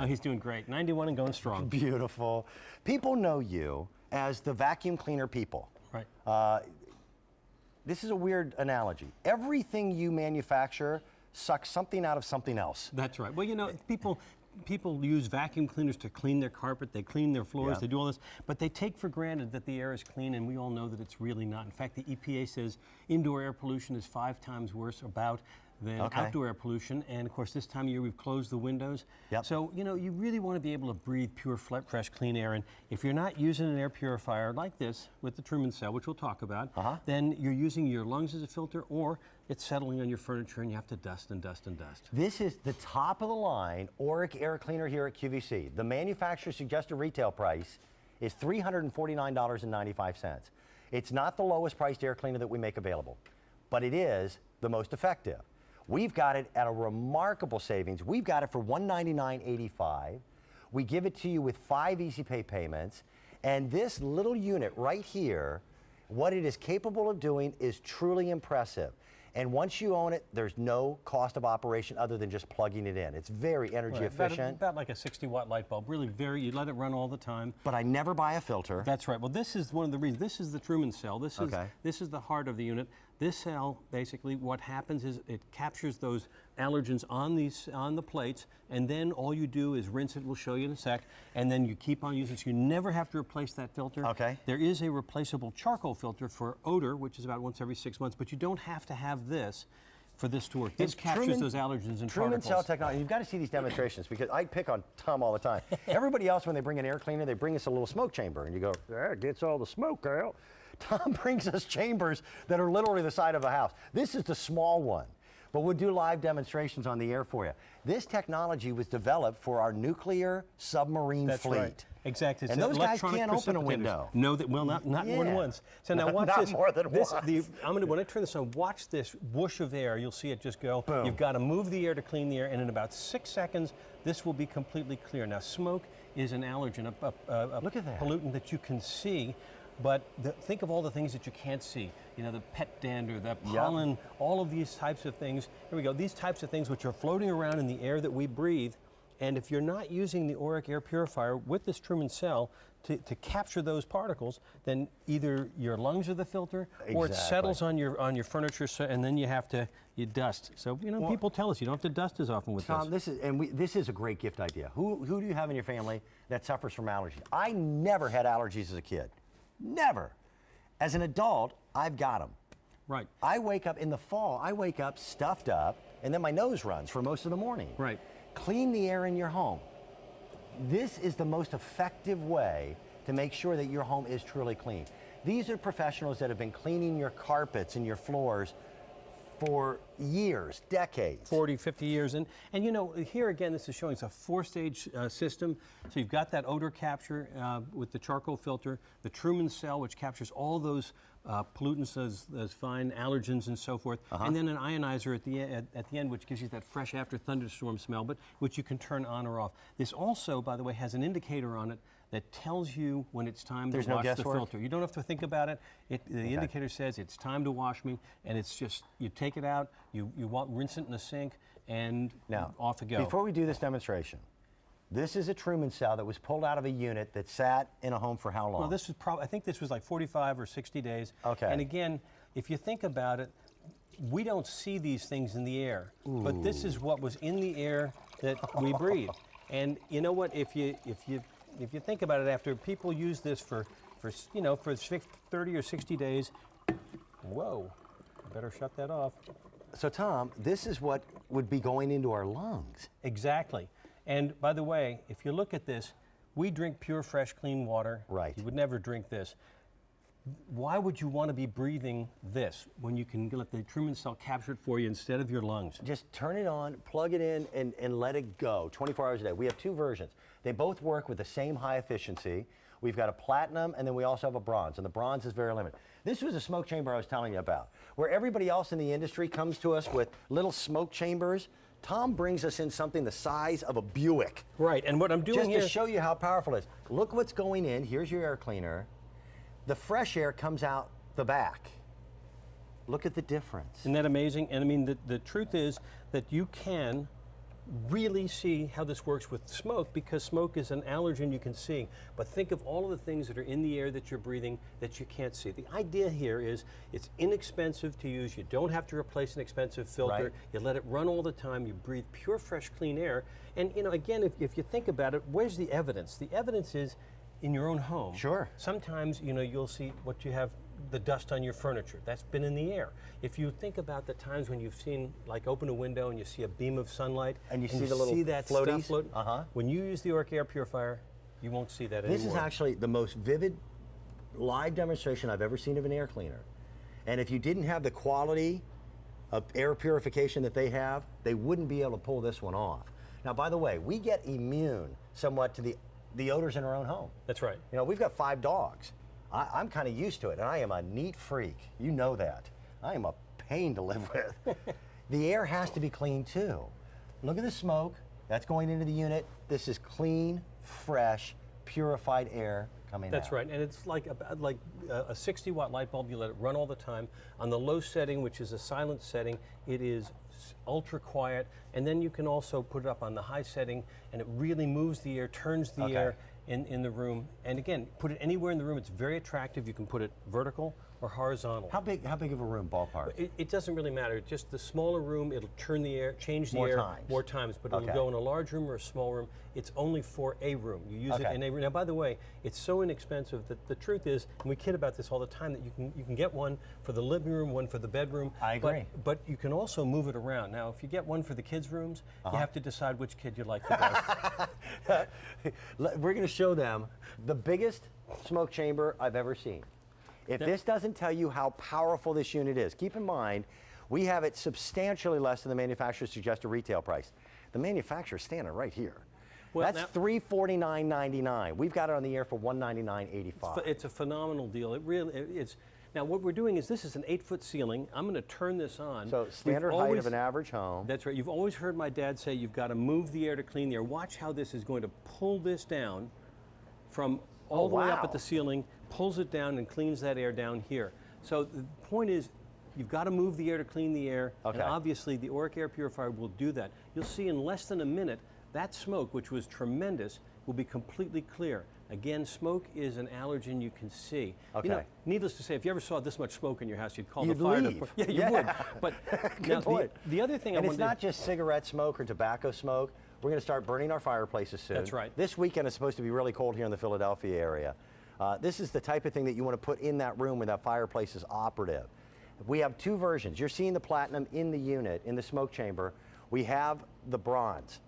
Oh, he's doing great. 91 and going strong. Beautiful. People know you as the vacuum cleaner people. Right. This is a weird analogy. Everything you manufacture sucks something out of something else. That's right. Well, you know, people use vacuum cleaners to clean their carpet, they clean their floors, Yeah. they do all this, but they take for granted that the air is clean, and we all know that it's really not. In fact, the EPA says indoor air pollution is 5 times worse than outdoor air pollution, and of course this time of year we've closed the windows. Yep. So, you know, you really want to be able to breathe pure, fresh, clean air, and if you're not using an air purifier like this with the Truman cell, which we'll talk about, then you're using your lungs as a filter, or it's settling on your furniture and you have to dust and dust and dust. This is the top of the line Oreck air cleaner here at QVC. The manufacturer suggested retail price is $349.95. It's not the lowest priced air cleaner that we make available, but it is the most effective. We've got it at a remarkable savings. We've got it for $199.85. We give it to you with 5 easy pay payments. And this little unit right here, what it is capable of doing is truly impressive. And once you own it, there's no cost of operation other than just plugging it in. It's very energy efficient. About like a 60-watt light bulb. Really you let it run all the time. But I never buy a filter. That's right. Well, this is one of the reasons. This is the Truman cell. This is the heart of the unit. This cell, basically, what happens is it captures those allergens on the plates, and then all you do is rinse it. We'll show you in a sec, and then you keep on using it. So you never have to replace that filter. Okay. There is a replaceable charcoal filter for odor, which is about once every 6 months, but you don't have to have this for this to work. This captures those allergens and Truman particles. cell technology. You've got to see these demonstrations because I pick on Tom all the time. Everybody else, when they bring an air cleaner, they bring us a little smoke chamber, and you go, that gets all the smoke out. Tom brings us chambers that are literally the side of a house. This is the small one, but we'll do live demonstrations on the air for you. This technology was developed for our nuclear submarine fleet. Right. Exactly. And those guys can't open a window. No, not more than once. So now watch not this. More than once. When I turn this on, watch this whoosh of air. You'll see it just go. Boom. You've got to move the air to clean the air, and in about 6 seconds, this will be completely clear. Now, smoke is an allergen, a Look at that. pollutant that you can see. But think of all the things that you can't see. You know, the pet dander, the pollen, all of these types of things. Here we go. These types of things which are floating around in the air that we breathe. And if you're not using the Oreck air purifier with this Truman cell to capture those particles, then either your lungs are the filter, or it settles on your furniture, and then you dust. So, you know, people tell us you don't have to dust as often with Tom, this is a great gift idea. Who do you have in your family that suffers from allergies? I never had allergies as a kid. Never. As an adult, I've got them. Right. I wake up in the fall, stuffed up, and then my nose runs for most of the morning. Right. Clean the air in your home. This is the most effective way to make sure that your home is truly clean. These are professionals that have been cleaning your carpets and your floors for years, decades. 40, 50 years. And you know, here again, this is showing it's a 4-stage system. So you've got that odor capture with the charcoal filter, the Truman cell, which captures all those pollutants, those fine allergens and so forth, and then an ionizer at the end, which gives you that fresh after thunderstorm smell, but which you can turn on or off. This also, by the way, has an indicator on it that tells you when it's time to wash the filter. You don't have to think about it. The indicator says it's time to wash me, and it's just, you take it out, you rinse it in the sink, and now, off it goes. Before we do this demonstration, this is a Truman cell that was pulled out of a unit that sat in a home for how long? Well, this was I think this was like 45 or 60 days. Okay. And again, if you think about it, we don't see these things in the air, but this is what was in the air that we breathe. And you know what? If you think about it, after people use this for 30 or 60 days, whoa, I better shut that off. So Tom, this is what would be going into our lungs. Exactly. And by the way, if you look at this, we drink pure, fresh, clean water. Right. You would never drink this. Why would you want to be breathing this when you can let the Truman cell capture it for you instead of your lungs? Just turn it on, plug it in, and let it go 24 hours a day. We have 2 versions. They both work with the same high efficiency. We've got a platinum, and then we also have a bronze, and the bronze is very limited. This was a smoke chamber I was telling you about, where everybody else in the industry comes to us with little smoke chambers. Tom brings us in something the size of a Buick. Right, and what I'm doing just to show you how powerful it is. Look what's going in. Here's your air cleaner. The fresh air comes out the back. Look at the difference. Isn't that amazing? And I mean, the truth is that you can really see how this works with smoke, because smoke is an allergen you can see. But think of all of the things that are in the air that you're breathing that you can't see. The idea here is it's inexpensive to use. You don't have to replace an expensive filter. Right. You let it run all the time. You breathe pure, fresh, clean air. And again, if you think about it, where's the evidence? The evidence is in your own home. Sure. Sometimes, you'll see what you have, the dust on your furniture. That's been in the air. If you think about the times when you've seen, like, open a window and you see a beam of sunlight, and you see the little that floaties? stuff floating, when you use the Oreck Air Purifier, you won't see that anymore. This is actually the most vivid live demonstration I've ever seen of an air cleaner. And if you didn't have the quality of air purification that they have, they wouldn't be able to pull this one off. Now, by the way, we get immune somewhat to the odors in our own home. That's right. We've got 5 dogs. I'm kind of used to it, and I am a neat freak. You know that. I am a pain to live with. The air has to be clean too. Look at the smoke. That's going into the unit. This is clean, fresh, purified air coming out. That's right, and it's like a 60-watt light bulb. You let it run all the time. On the low setting, which is a silent setting, it is ultra quiet, and then you can also put it up on the high setting, and it really moves the air, turns the air in the room. And again, put it anywhere in the room. It's very attractive. You can put it vertical or horizontal. How big of a room, ballpark? It doesn't really matter. Just the smaller room, it'll turn the air, change the air more times, but it'll go in a large room or a small room. It's only for a room. You use it in a room. Now, by the way, it's so inexpensive that the truth is, and we kid about this all the time, that you can get one for the living room, one for the bedroom. I agree. But you can also move it around. Now, if you get one for the kids' rooms, you have to decide which kid you like the best. We're going to show them the biggest smoke chamber I've ever seen. If this doesn't tell you how powerful this unit is, keep in mind, we have it substantially less than the manufacturer's suggested retail price. The manufacturer's standing right here. Well, that's $349.99. We've got it on the air for $199.85. It's a phenomenal deal. It's. Now, what we're doing is, this is an 8-foot ceiling. I'm going to turn this on. So standard height of an average home. That's right. You've always heard my dad say you've got to move the air to clean the air. Watch how this is going to pull this down from all the way up at the ceiling, pulls it down and cleans that air down here. So the point is, you've got to move the air to clean the air, and obviously the Oreck Air Purifier will do that. You'll see in less than a minute, that smoke, which was tremendous, will be completely clear. Again, smoke is an allergen you can see. Needless to say, if you ever saw this much smoke in your house, you'd call the fire department. Yeah, you would. But Good point. The other thing and it's not just cigarette smoke or tobacco smoke. We're going to start burning our fireplaces soon. That's right. This weekend is supposed to be really cold here in the Philadelphia area. This is the type of thing that you want to put in that room where that fireplace is operative. We have 2 versions. You're seeing the platinum in the unit, in the smoke chamber. We have the bronze.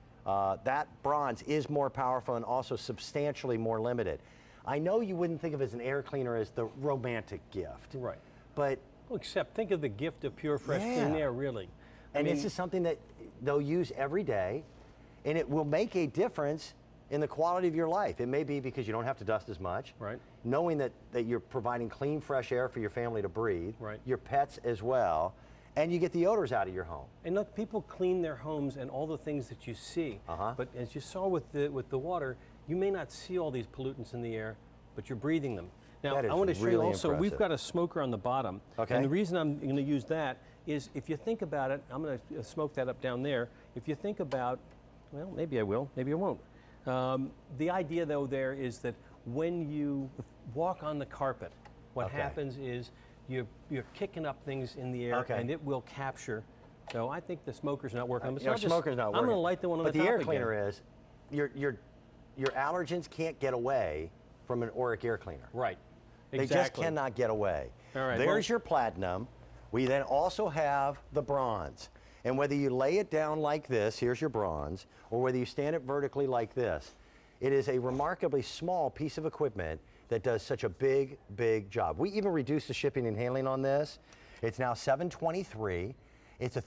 That bronze is more powerful and also substantially more limited. I know you wouldn't think of it as an air cleaner as the romantic gift. Right. But well, except think of the gift of pure, fresh, clean air, really. And this is something that they'll use every day, and it will make a difference in the quality of your life. It may be because you don't have to dust as much. Right. Knowing that you're providing clean, fresh air for your family to breathe. Right. Your pets as well. And you get the odors out of your home. And look, people clean their homes and all the things that you see. But as you saw with the water, you may not see all these pollutants in the air, but you're breathing them. Now, I want to show you also, we've got a smoker on the bottom. And the reason I'm going to use that is, if you think about it, I'm going to smoke that up down there. If you think about, well, maybe I will, maybe I won't. The idea, though, there is that when you walk on the carpet, what happens is you're kicking up things in the air, and it will capture. So I think the smoker's not working. Smoker's not working. I'm going to light the one on the top But the air again. cleaner is, your allergens can't get away from an Oreck air cleaner. Right. They just cannot get away. All right, There's your platinum. We then also have the bronze. And whether you lay it down like this, here's your bronze, or whether you stand it vertically like this, it is a remarkably small piece of equipment that does such a big, big job. We even reduced the shipping and handling on this. It's now $723. It's a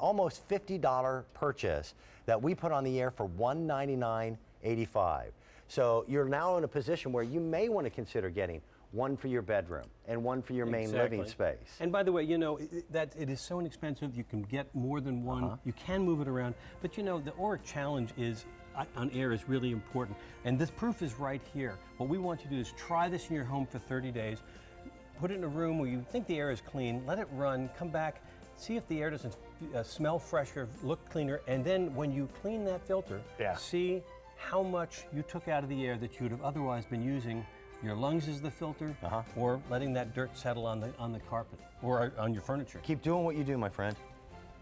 almost $50 purchase that we put on the air for $199.85. So you're now in a position where you may want to consider getting one for your bedroom and one for your main living space. And by the way, that it is so inexpensive, you can get more than one. You can move it around. But the Oreck challenge is on air is really important. And this proof is right here. What we want you to do is try this in your home for 30 days. Put it in a room where you think the air is clean, let it run, come back, see if the air doesn't smell fresher, look cleaner, and then when you clean that filter, Yeah. see how much you took out of the air that you would have otherwise been using your lungs as the filter, or letting that dirt settle on the carpet or on your furniture. Keep doing what you do, my friend.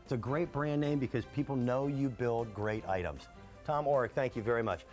It's a great brand name because people know you build great items. Tom Oreck, thank you very much.